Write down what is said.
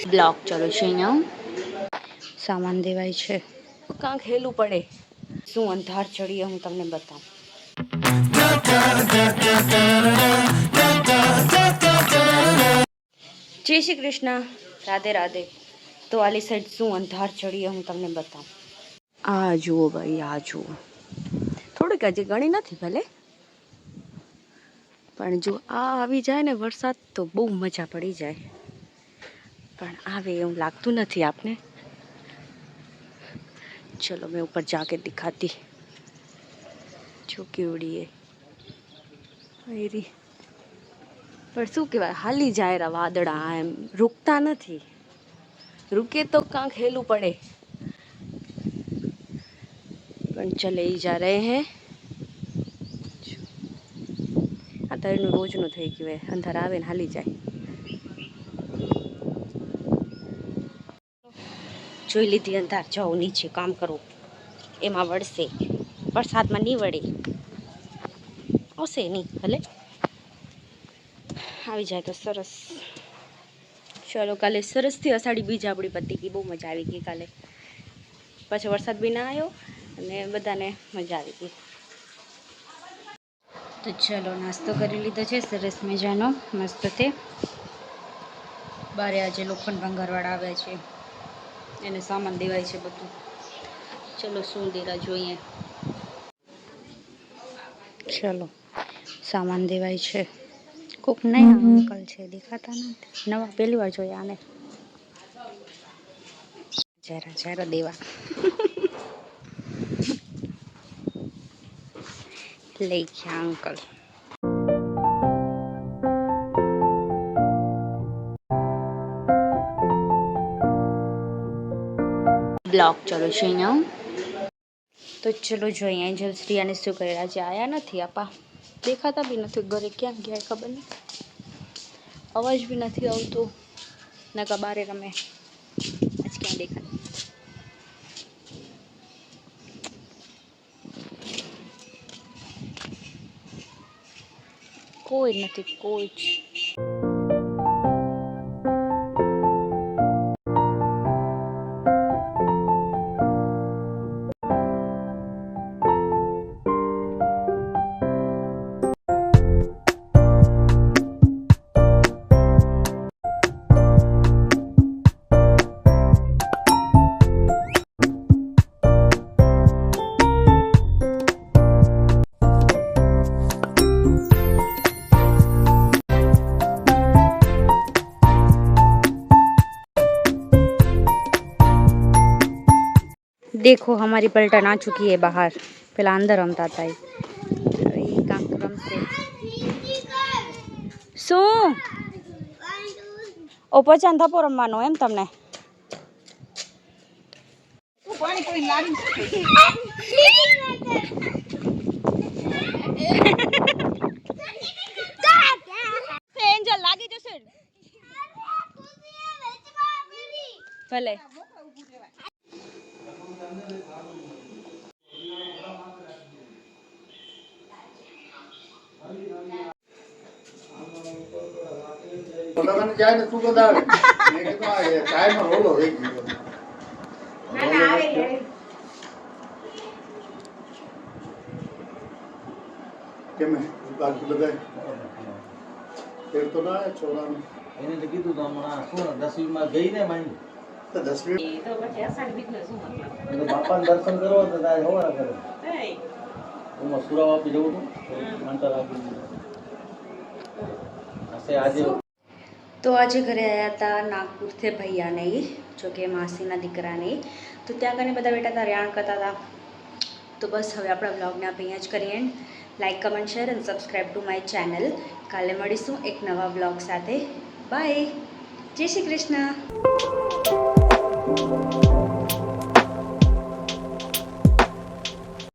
block ચાલુ છે અહીંયા સામાન દેવાય છે કાંક હેલું પડે શું અંધાર ચડીએ હું તમને બતાવું જય શ્રી કૃષ્ણ રાધે રાધે તો આલી સાઈડ શું અંધાર ચડીએ હું તમને બતાવું આ જુઓ ભાઈ આ જુઓ થોડીક હજી ઘણી નથી ભલે પણ જો આ આવી જાય ને વરસાદ તો બહુ મજા પડી જાય પણ આવે એવું લાગતું નથી આપને ચલો मैं ऊपर जाके दिखाती जो केवड़ी है मेरी पर શું કહેવાય હાલી જાય રા વાદળા એમ રૂકતા નથી રૂકે તો કાંક હેલું પડે પણ ચલે ही जा रहे हैं આ તો એનું રોજનું થઈ ગયું હોય અંધાર આવે ને હાલી જાય જોઈ લીધી અંધાર જાઓ નીચે કામ કરો એમાં વળશે વરસાદમાં નહીં વળે આવશે નહીં ભલે આવી જાય તો સરસ ચલો કાલે સરસથી અષાઢી બીજ આપણી પતી ગઈ બહુ મજા આવી ગઈ કાલે પછી વરસાદ બી ના આવ્યો અને બધાને મજા આવી ગઈ તો ચલો નાસ્તો કરી લીધો છે સરસ મજાનો મસ્ત તે બારે આજે લોખંડ ભંગારવાળા આવ્યા છે એને સામાન દેવાય છે બધું ચલો શું દેરા જોઈએ ચલો સામાન દેવાય છે કોક નયા અંકલ છે દેખાતા નથી નવા પહેલી વાર જોયા આને જરા જરા દેવા લઈ ગયા અંકલ બ્લોક ચાલુ છે અહીંયા તો ચલો જોઈએ એન્જલ શ્રી અને શું કરે આજે આયા નથી આપા દેખાતા બી નથી ઘરે ક્યાં ગયા ખબર નહીં અવાજ બી નથી આવતો નકા બારે રમે આજ ક્યાં દેખાય કોઈ નથી કોઈ જ देखो हमारी पलटन आ चुकी है बाहर पहला अंदर रमता था ये कार्यक्रम से શું ઓ પચાન થપો રમવાનો એમ તમને એન્જલ લાગી જશે ભલે જાય ને તું બધા આવે મેં કીધું આ ટાઈમર ઓલો રહી ગયો ના આવે કેમ બાકી બધા ફેર તો ના છોરાનું એને તો કીધું તો હમણાં શું 10મી માં ગઈ ને માઈ તો 10મી તો પછી અષાઢ બીજનો શું મતલબ બાપાને દર્શન કરવા તો તારે હોવા કરે હું સુરાવ આપી જવું છું માનતા રાખી આજે તો આજે ઘરે આવ્યા હતા નાગપુરથી ભૈયાને જો કે માસીના દીકરાને તો ત્યાં કને બધા બેઠા હતા રેણ કરતા હતા તો બસ હવે આપણા બ્લોગને આપણે અહીંયા જ કરીએ લાઈક કમેન્ટ શેર અને સબસ્ક્રાઈબ ટુ માય ચેનલ કાલે મળીશું એક નવા બ્લોગ સાથે બાય જય શ્રી કૃષ્ણ